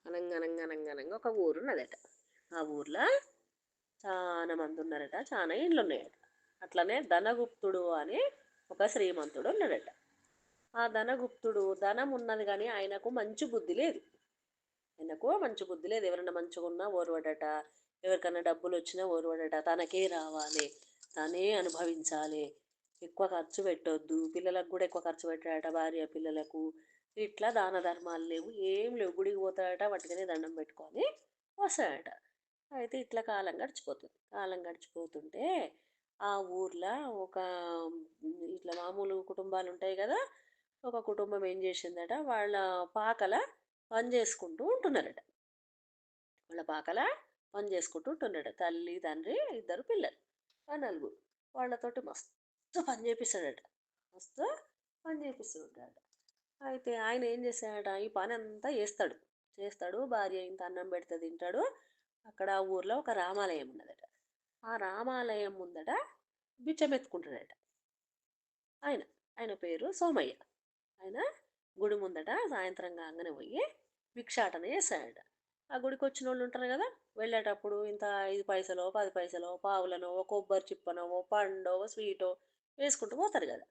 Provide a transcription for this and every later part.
అనంగా ఒక ఊరున్నదట. ఆ ఊర్లో చాలా మంది ఉన్నారట. చాలా ఇండ్లు ఉన్నాయట. అట్లనే ధనగుప్తుడు అని ఒక శ్రీమంతుడు ఉన్నాడట. ఆ ధనగుప్తుడు ధనం ఉన్నది కానీ ఆయనకు మంచి బుద్ధి లేదు. ఆయనకు మంచి బుద్ధి లేదు. ఎవరైనా మంచిగా ఉన్నా ఓర్వడట. ఎవరికైనా డబ్బులు వచ్చినా ఓర్వడట. తనకే రావాలి, తనే అనుభవించాలి, ఎక్కువ ఖర్చు పెట్టొద్దు, పిల్లలకు కూడా ఎక్కువ ఖర్చు పెట్టాడట, భార్య పిల్లలకు. ఇట్లా దాన ధర్మాలు లేవు, ఏం లేవు. గుడికి పోతాడట, వాటికనే దండం పెట్టుకొని వస్తాడట. అయితే ఇట్లా కాలం గడిచిపోతుంది. కాలం గడిచిపోతుంటే ఆ ఊర్లో ఒక ఇట్లా మామూలు కుటుంబాలు ఉంటాయి కదా. ఒక కుటుంబం ఏం చేసిందట, వాళ్ళ పాకల పని చేసుకుంటూ ఉంటున్నారట. వాళ్ళ పాకల పని చేసుకుంటూ ఉంటున్నాడు. తల్లి తండ్రి ఇద్దరు పిల్లలు, ఆ నలుగురు. వాళ్ళతోటి మస్తు పని చేపిస్తాడట. మస్తు పని చేపిస్తుంటాడట. అయితే ఆయన ఏం చేశాడట, ఈ పని అంతా చేస్తాడు. చేస్తాడు, భార్య ఇంత అన్నం పెడితే తింటాడు. అక్కడ ఆ ఊర్లో ఒక రామాలయం ఉన్నదట. ఆ రామాలయం ముందట బిచ్చం ఎత్తుకుంటాడట. ఆయన ఆయన పేరు సోమయ్య. ఆయన గుడి ముందట సాయంత్రం కాగానే పోయి భిక్షాటన చేస్తాడట. ఆ గుడికి వచ్చిన వాళ్ళు ఉంటారు కదా, వెళ్ళేటప్పుడు ఇంత 5 పైసలో 10 పైసలో పావులనో ఓ కొబ్బరి చిప్పనో ఓ పండో ఓ స్వీటో వేసుకుంటూ పోతారు కదా.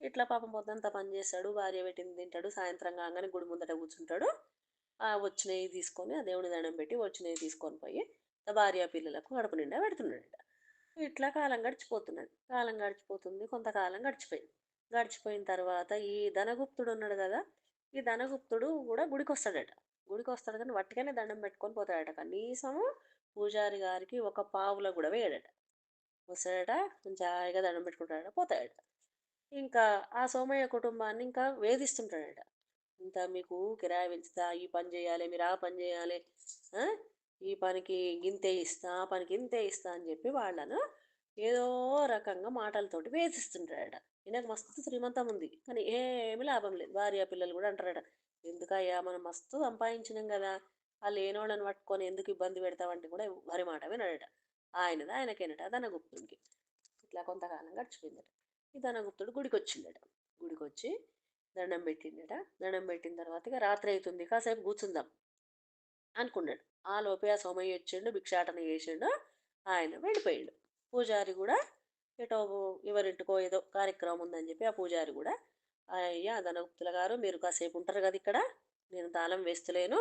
ఇట్లా పాపం పొద్దంతా పని చేస్తాడు, భార్య పెట్టింది తింటాడు, సాయంత్రం కాగానే గుడి ముందట కూర్చుంటాడు. ఆ వచ్చినవి తీసుకొని ఆ దేవుని దండం పెట్టి వచ్చినవి తీసుకొని పోయి ఆ భార్య పిల్లలకు కడుపు నిండా పెడుతున్నాడట. ఇట్లా కాలం గడిచిపోతున్నది. కాలం గడిచిపోతుంది, కొంతకాలం గడిచిపోయింది. గడిచిపోయిన తర్వాత ఈ ధనగుప్తుడు ఉన్నాడు కదా, ఈ ధనగుప్తుడు కూడా గుడికి వస్తాడట. గుడికి వస్తాడు కానీ వట్టిగానే దండం పెట్టుకొని పోతాడట. కనీసం పూజారి గారికి ఒక పావుల కూడా వేయడట. వస్తాడట, కొంచెం హాయిగా దండం పెట్టుకుంటాడట, పోతాడట. ఇంకా ఆ సోమయ్య కుటుంబాన్ని ఇంకా వేధిస్తుంటాడట. ఇంత మీకు కిరాయి పెంచుతా, ఈ పని చేయాలి, మీరు ఆ పని చేయాలి, ఆ? ఈ పనికి గింతే ఇస్తా, ఆ పనికి ఇంతే ఇస్తా అని చెప్పి వాళ్ళను ఏదో రకంగా మాటలతోటి వేధిస్తుంటాడట. ఈయనకు మస్తు శ్రీమంతం ఉంది కానీ ఏమీ లాభం లేదు. భార్య పిల్లలు కూడా అంటారట, ఎందుకయ్యా మనం మస్తు సంపాదించినాం కదా, ఆ లేనోళ్ళని పట్టుకొని ఎందుకు ఇబ్బంది పెడతామంటే కూడా వరి మాట వినడట. ఆయనది ఆయనకేనట ధనగుప్తునికి. ఇట్లా కొంతకాలం గడిచిపోయిందట. ఈ ధనగుప్తుడు గుడికి వచ్చిందట. గుడికి వచ్చి దండం పెట్టిండట. దండం పెట్టిన తర్వాత ఇక రాత్రి అవుతుంది, కాసేపు కూర్చుందాం అనుకున్నాడు. ఆ లోపే ఆ సోమయ్య వచ్చిండు, భిక్షాటన చేసిండు, ఆయన వెళ్ళిపోయిండు. పూజారి కూడా ఎటో ఎవరింటికో ఏదో కార్యక్రమం ఉందని చెప్పి ఆ పూజారి కూడా, అయ్యా ధనగుప్తుల గారు మీరు కాసేపు ఉంటారు కదా ఇక్కడ, నేను తాళం వేస్తలేను,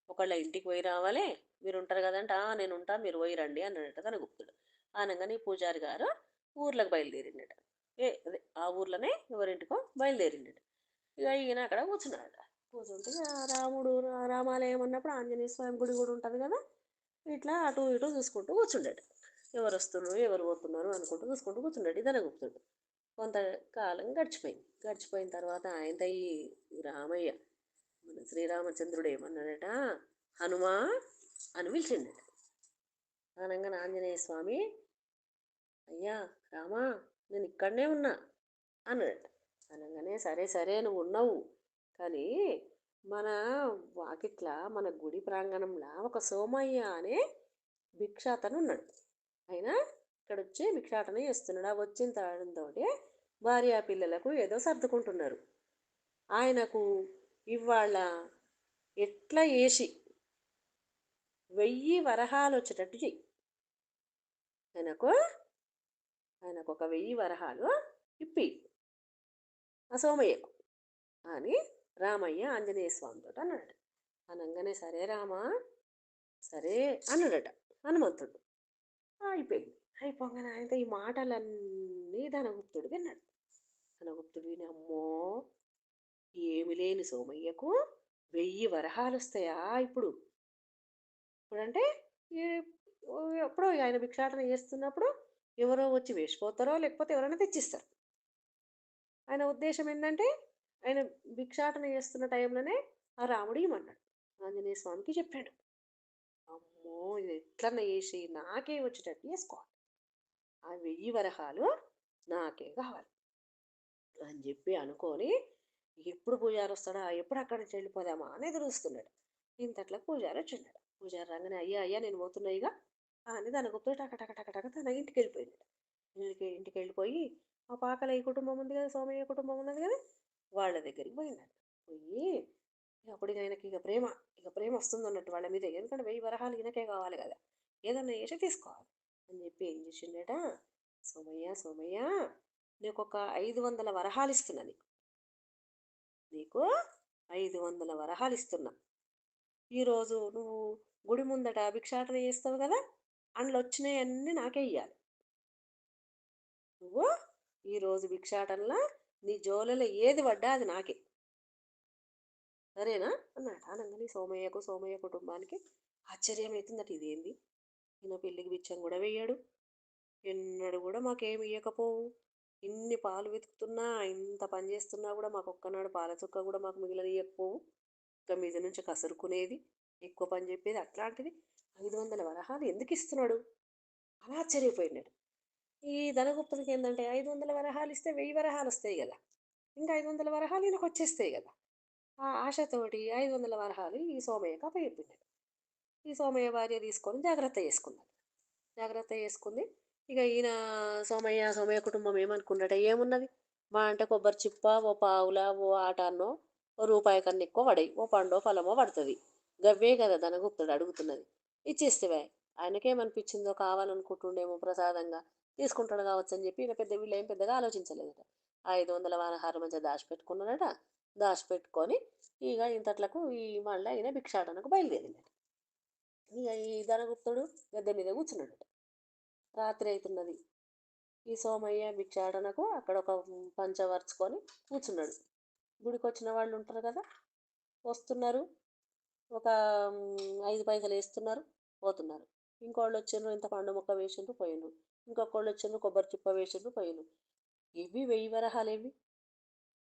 ఒకళ్ళ ఇంటికి పోయి రావాలి, మీరు ఉంటారు కదంటే నేను ఉంటా, మీరు పోయి రండి అన్నాడట ధనగుప్తుడు. అనగానే ఈ పూజారి గారు ఊర్లకు బయలుదేరిండట. అదే ఆ ఊర్లోనే ఎవరింటికో బయలుదేరిండట. ఇక ఈయన అక్కడ కూర్చున్నాడట. కూర్చుంటే ఇక రాముడు రామాలయం అన్నప్పుడు ఆంజనేయ స్వామి గుడి కూడా ఉంటుంది కదా. ఇట్లా అటు ఇటు చూసుకుంటూ కూర్చుండాడు. ఎవరు వస్తున్నారు ఎవరు పోతున్నారు అనుకుంటూ చూసుకుంటూ కూర్చున్నాడు ఈ ధనగుప్తుడు. కొంతకాలం గడిచిపోయింది. గడిచిపోయిన తర్వాత ఆయన ఈ రామయ్య మన శ్రీరామచంద్రుడు ఏమన్నాడట, హనుమా అని పిలిచిండట. అనగానే ఆంజనేయ స్వామి, అయ్యా రామా, నేను ఇక్కడనే ఉన్నా అన్నాడట. అనగానే సరే సరే నువ్వు ఉన్నావు కానీ మన వాకిట్ల మన గుడి ప్రాంగణంలో ఒక సోమయ్య అనే భిక్షాతను ఉన్నాడు. ఆయన ఇక్కడ వచ్చి భిక్షాటన చేస్తున్నాడు. ఆ వచ్చిన తాడంతో భార్య పిల్లలకు ఏదో సర్దుకుంటున్నారు. ఆయనకు ఇవాళ ఎట్లా వేసి 1000 వరహాలు వచ్చేటట్టు చెయ్యి. ఆయనకు ఆయనకు ఒక 1000 వరహాలు ఇప్పి ఆ సోమయ్యకు అని రామయ్య ఆంజనేయ స్వామితో అన్నాడు. అనగానే సరే రామా సరే అన్నాడట హనుమంతుడు. అయిపోయింది. అయిపోగానే ఆయన ఈ మాటలన్నీ ధనగుప్తుడు విన్నాడు. ధనగుప్తుడు విని, అమ్మో ఏమి లేని సోమయ్యకు 1000 వరహాలు వస్తాయా ఇప్పుడు? ఇప్పుడంటే ఈ- ఎప్పుడో ఆయన భిక్షాటన చేస్తున్నప్పుడు ఎవరో వచ్చి వేసిపోతారో లేకపోతే ఎవరైనా తెచ్చిస్తారు. ఆయన ఉద్దేశం ఏంటంటే ఆయన భిక్షాటన చేస్తున్న టైంలోనే ఆ రాముడు ఇమ్మన్నాడు, ఆంజనేయ స్వామికి చెప్పాడు. అమ్మో ఇది ఎట్లన్నా చేసి నాకే వచ్చేటట్టు చేసుకోవాలి, ఆ 1000 వరహాలు నాకే కావాలి అని చెప్పి అనుకొని ఎప్పుడు పూజారి వస్తాడా, ఎప్పుడు అక్కడి నుంచి వెళ్ళిపోదామా అని ఎదురు చూస్తున్నాడు. ఇంతట్లా పూజారి వచ్చిన్నాడు. పూజారి రాగానే అయ్యా అయ్యా నేను పోతున్నా ఇక అని దాని గొప్ప టక టక టక టక తన ఇంటికి వెళ్ళిపోయింది. ఇంటికి వెళ్ళిపోయి ఆ పాకల ఈ కుటుంబం ఉంది కదా, సోమయ్య కుటుంబం ఉన్నది కదా, వాళ్ళ దగ్గరికి పోయినాడు. పోయి అప్పుడు ఇక ఆయనకి ఇక ప్రేమ వస్తుంది అన్నట్టు వాళ్ళ మీద. ఎందుకంటే 1000 వరహాలు ఈయనకే కావాలి కదా! ఏదన్నా చేసి తీసుకోవాలి అని చెప్పి ఏం చేసిండట, సోమయ్య సోమయ్య నీకొక 500 వరహాలు ఇస్తున్నా నీకు. నీకు 500 వరహాలు ఇస్తున్నా. ఈరోజు నువ్వు గుడి ముందట భిక్షాటన చేస్తావు కదా! అందులో వచ్చినయన్నీ నాకే ఇయ్యాలి. నువ్వు ఈరోజు భిక్షాటనలో నీ జోలలో ఏది పడ్డా అది నాకే. సరేనా? అన్నాడు. అనంగానే సోమయ్య కుటుంబానికి ఆశ్చర్యం అయితుందట. ఇదేంది? ఈయన పెళ్ళికి బిచ్చం కూడా వెయ్యడు. ఎన్నడూ కూడా మాకేమి ఇయ్యకపోవు. ఇన్ని పాలు వెతుకుతున్నా, ఇంత పని చేస్తున్నా కూడా మాకు ఒక్కనాడు పాల చుక్క కూడా మాకు మిగిలనియ్యకపోవు. ఇక మీద నుంచి కసురుకునేది, ఎక్కువ పని చెప్పేది. అట్లాంటిది 500 వరహాలు ఎందుకు ఇస్తున్నాడు? అలా ఆశ్చర్యపోయినాడు. ఈ ధనగుప్తుడికి ఏంటంటే 500 వరహాలు ఇస్తే 1000 వరహాలు వస్తాయి కదా! ఇంకా 500 వరహాలు ఈయనకు వచ్చేస్తాయి కదా! ఆ ఆశతోటి 500 వరహాలు ఈ సోమయ్యకి అప్పచెప్పిండు. ఈ సోమయ్య భార్య తీసుకొని జాగ్రత్త చేసుకున్నాడు. జాగ్రత్త చేసుకుంది. ఇక ఈయన సోమయ్య కుటుంబం ఏమనుకున్నట, ఏమున్నది మా అంటే కొబ్బరి చిప్ప ఓ పావుల ఓ ఆటాన్నో ఓ రూపాయి కన్నా ఎక్కువ పడాయి, ఓ పండో ఫలమో పడుతుంది. గవ్వే కదా ధనగుప్తుడు అడుగుతున్నది. ఇచ్చేస్తేవే. ఆయనకేమనిపించిందో కావాలనుకుంటుండేమో ప్రసాదంగా తీసుకుంటాడు కావచ్చు అని చెప్పి ఈయన వీళ్ళు ఏం పెద్దగా ఆలోచించలేదట. 500 వానహారం మంచిగా దాచిపెట్టుకున్నాడట. దాచిపెట్టుకొని ఇక ఇంతట్లకు ఈ మళ్ళీ ఈయన భిక్షాటనకు బయలుదేరిందట. ఇక ఈ ధనగుప్తుడు గద్దె మీద కూర్చున్నాడట. రాత్రి అవుతున్నది. ఈ సోమయ్య భిక్షాటనకు అక్కడ ఒక పంచ పరుచుకొని కూర్చున్నాడు. గుడికి వచ్చిన వాళ్ళు ఉంటారు కదా, వస్తున్నారు. ఒక 5 పైసలు వేస్తున్నారు, పోతున్నారు. ఇంకోళ్ళు వచ్చిండ్రు, ఇంత పండు మొక్క వేసిండ్రు, పోయిండ్రు. ఇంకొకళ్ళు వచ్చిండ్రు, కొబ్బరి చిప్ప వేసిండ్రు, పోయిండ్రు. ఇవి 1000 వరహాలు. ఇవి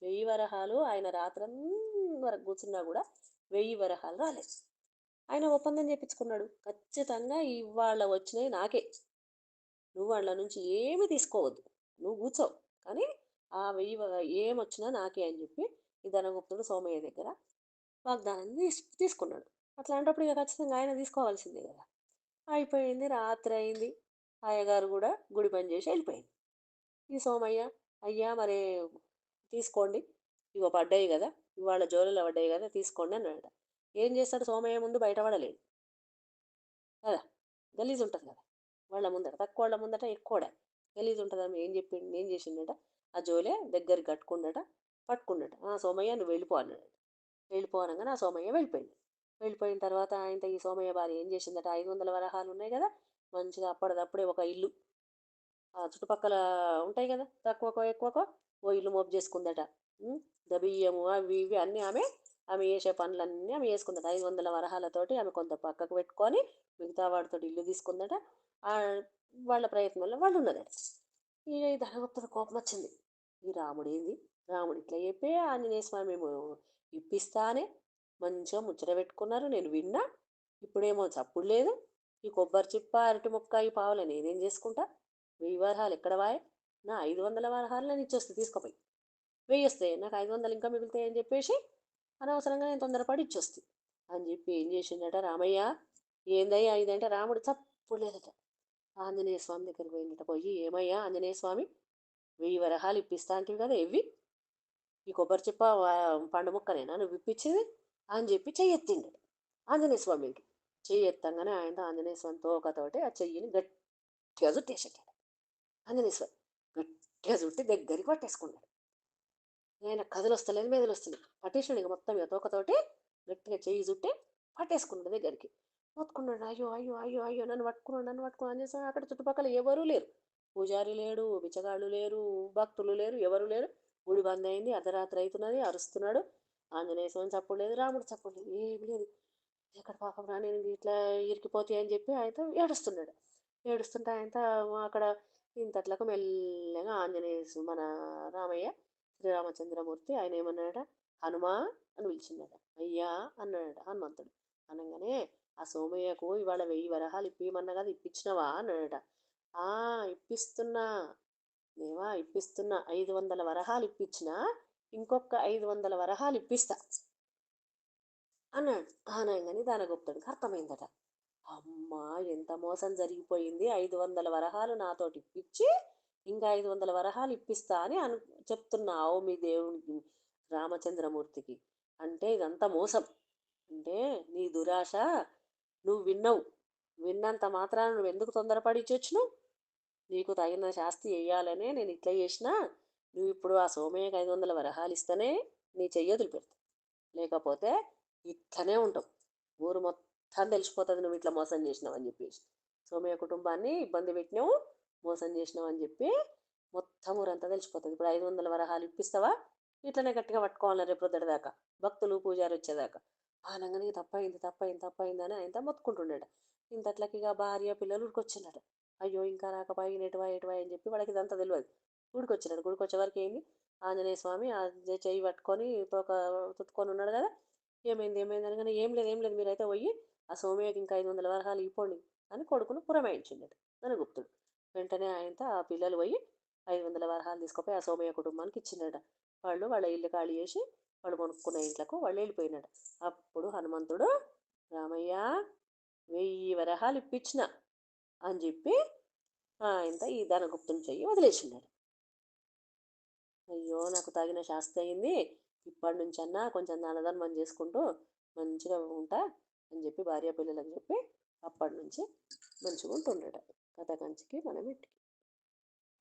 1000 వరహాలు. ఆయన రాత్రంతా వరకు కూర్చున్నా కూడా 1000 వరహాలు రాలేదు. ఆయన ఒప్పందం చేపించుకున్నాడు. ఖచ్చితంగా ఇవాళ వచ్చినాయి నాకే, నువ్వు వాళ్ళ నుంచి ఏమి తీసుకోవద్దు, నువ్వు కూర్చో, కానీ ఆ 1000 ఏమొచ్చినా నాకే అని చెప్పి ఈ ధనగుప్తుడు సోమయ్య దగ్గర వాగ్దానం తీసుకున్నాడు. అట్లాంటప్పుడు ఇక ఖచ్చితంగా ఆయన తీసుకోవాల్సిందే కదా. అయిపోయింది, రాత్రి అయింది. అయ్యగారు కూడా గుడి పని చేసి వెళ్ళిపోయింది. ఈ సోమయ్య, అయ్యా మరి తీసుకోండి, ఇగో పడ్డాయి కదా, ఇవాళ జోలలో పడ్డాయి కదా, తీసుకోండి అన్నాడు. ఏం చేస్తాడు సోమయ్య ముందు బయటపడలేడు కదా, గలీజ్ ఉంటుంది కదా వాళ్ళ ముందట. తక్కువ వాళ్ళ ముందట ఎక్కువ గలీజ్ ఉంటుందని ఏం చేసిండట, ఆ జోలే దగ్గరికి కట్టుకుండట, పట్టుకుండట. సోమయ్య నువ్వు వెళ్ళిపో అన్నాడు. వెళ్ళిపోనగానే ఆ సోమయ్య వెళ్ళిపోయింది. వెళ్ళిపోయిన తర్వాత ఈ సోమయ్య భార్య ఏం చేసిందట, 500 వరహాలు ఉన్నాయి కదా, మంచిగా అప్పటిదప్పుడే ఒక ఇల్లు ఆ చుట్టుపక్కల ఉంటాయి కదా, తక్కువకో ఎక్కువకో ఓ ఇల్లు మోపు చేసుకుందట. బియ్యము అవి ఇవి అన్నీ ఆమె చేసే పనులన్నీ ఆమె చేసుకుందట. 500 వరహాలతోటి ఆమె కొంత పక్కకు పెట్టుకొని మిగతా వాటితో ఇల్లు తీసుకుందట. ఆ వాళ్ళ ప్రయత్నంలో వాళ్ళు ఉన్నదట. ఇక ఈ ధనగుప్తుడు కోపం వచ్చింది. ఈ రాముడు ఏంది, రాముడు ఇట్లా చెప్పి ఆంజనేయ స్వామి ఏమో ఇప్పిస్తానే మంచిగా ముచ్చట పెట్టుకున్నారు, నేను విన్నా. ఇప్పుడేమో చప్పుడు లేదు. ఈ కొబ్బరి చిప్ప అరటి ముక్క ఈ పావుల నేనేం చేసుకుంటా, 1000 వరహాలు ఎక్కడ వాయే, నా 500 వరహాలు నేను ఇచ్చేస్తే తీసుకుపోయి 1000 వస్తాయి, నాకు 500 ఇంకా మిగులుతాయి అని చెప్పేసి అనవసరంగా నేను తొందరపడి ఇచ్చొస్తుంది అని చెప్పి ఏం చేసిండట రామయ్య. ఏందయ్యా ఇదంటే రాముడు చప్పుడు లేదట. ఆంజనేయ స్వామి దగ్గరికి పోయిందట. పోయి ఏమయ్యా ఆంజనేయ స్వామి, 1000 వరహాలు ఇప్పిస్తా అంటివి కదా, ఇవి ఈ కొబ్బరి చిప్ప పండు ముక్కనేనా నువ్వు ఇప్పించేది అని చెప్పి చెయ్యెత్తిండు ఆంజనేయ స్వామికి. చెయ్యెత్తంగానే ఆయన ఆంజనేయ స్వామి తోకతోటి ఆ చెయ్యిని గట్టిగా చుట్టేసాడు. ఆంజనేయ స్వామి గట్టిగా చుట్టి దగ్గరికి పట్టేసుకున్నాడు. ఆయన కథలు వస్తలేదు, మెదలు వస్తుంది, పట్టేసాడు. ఇక మొత్తం ఇక తోకతోటి గట్టిగా చెయ్యి చుట్టి పట్టేసుకున్నాడు దగ్గరికి. మొత్తుకున్నాడు, అయ్యో అయ్యో అయ్యో అయ్యో నన్ను పట్టుకున్నాడు అని చేసి అక్కడ చుట్టుపక్కల ఎవరూ లేరు. పూజారి లేడు, బిచ్చగాళ్ళు లేరు, భక్తులు లేరు, ఎవరు లేరు. గుడి బంద్ అయింది, అర్ధరాత్రి అవుతున్నది. అరుస్తున్నాడు ఆంజనేయ స్వామి. చప్పుడు లేదు, రాముడు చప్పుడు లేదు, ఏమి లేదు. ఎక్కడ పాపం రా నేను ఇట్లా ఇరికిపోతాయి అని చెప్పి ఆయనతో ఏడుస్తున్నాడు. ఏడుస్తుంటే ఆయనతో అక్కడ ఇంతట్లకు మెల్లగా మన రామయ్య శ్రీరామచంద్రమూర్తి ఆయన ఏమన్నాడట, హనుమా అని పిలిచిందట. అయ్యా అన్నాడట హనుమంతుడు. అనగానే ఆ సోమయ్యకు ఇవాళ 1000 వరహాలు ఇప్పిమన్నా కదా, ఇప్పించినవా అన్నాడట. ఆ ఇప్పిస్తున్నా ఇప్పిస్తున్నా, 500 వరహాలు ఇప్పించిన, ఇంకొక 500 వరహాలు ఇప్పిస్తా అన్నాడు. అనగానే ధనగుప్తుడికి అర్థమైందట. అమ్మా ఎంత మోసం జరిగిపోయింది, 500 వరహాలు నాతోటి ఇప్పించి ఇంకా 500 వరహాలు ఇప్పిస్తా అని చెప్తున్నావు మీ దేవునికి రామచంద్రమూర్తికి. అంటే ఇదంతా మోసం. అంటే నీ దురాశ, నువ్వు విన్నావు. విన్నంత మాత్రాన నువ్వెందుకు తొందరపడి ఇచ్చొచ్చినావు? నీకు తగిన శాస్తి ఎయ్యాలనే నేను ఇట్లా చేసినా. నువ్విప్పుడు ఆ సోమయ్యకి 500 వరహాలు ఇస్తేనే నీ చెయ్యి వదిలిపెడతా. లేకపోతే ఇట్లనే ఉంటావు. ఊరు మొత్తం తెలిసిపోతుంది నువ్వు ఇట్లా మోసం చేసినావని చెప్పేసి. సోమయ్య కుటుంబాన్ని ఇబ్బంది పెట్టినావు, మోసం చేసినావని చెప్పి మొత్తం ఊరంతా తెలిసిపోతుంది. ఇప్పుడు 500 వరహాలు ఇప్పిస్తావా? ఇట్లనే గట్టిగా పట్టుకోవాలి రేపు పొద్దుటి దాకా, భక్తులు పూజారి వచ్చేదాకా. అనగానే తప్పయింది తప్పయింది తప్పయింది అని ఆయన మొత్తుకుంటుండట. ఇంతట్లకి ఇక భార్య పిల్లలు ఉరికొచ్చినట. అయ్యో ఇంకా రాకపోయి ఎటువా ఎటువా అని చెప్పి వాడికి ఇదంతా తెలియదు. గుడికొచ్చినాడు. గుడికొచ్చే వరకు ఏంది, ఆంజనేయ స్వామి ఆ చెయ్యి పట్టుకొని తోక తుట్టుకొని ఉన్నాడు కదా. ఏమైంది ఏమైంది అనగానే ఏం లేదు ఏం లేదు, మీరైతే పోయి ఆ సోమయ్యకి ఇంకా 500 వరహాలు ఇవ్వండి అని కొడుకును పురమాయించిండట ధనగుప్తుడు. వెంటనే ఆయనతో ఆ పిల్లలు పోయి 500 వరహాలు తీసుకుపోయి ఆ సోమయ్య కుటుంబానికి ఇచ్చిండట. వాళ్ళు వాళ్ళ ఇల్లు ఖాళీ చేసి వాళ్ళు కొనుక్కున్న ఇంట్లకు వాళ్ళు వెళ్ళిపోయినట. అప్పుడు హనుమంతుడు, రామయ్య 1000 వరహాలు ఇప్పించిన అని చెప్పి ఆయనతో ఈ ధనగుప్తుని చెయ్యి వదిలేసిండట. అయ్యో నాకు తగిన శాస్తి అయింది, ఇప్పటి నుంచన్నా కొంచెం దానధర్మం చేసుకుంటూ మంచిగా ఉంటా అని చెప్పి భార్య పిల్లలకు చెప్పి అప్పటి నుంచి మంచిగా ఉంటుండట. కథ కంచికి మనం ఇంటికి.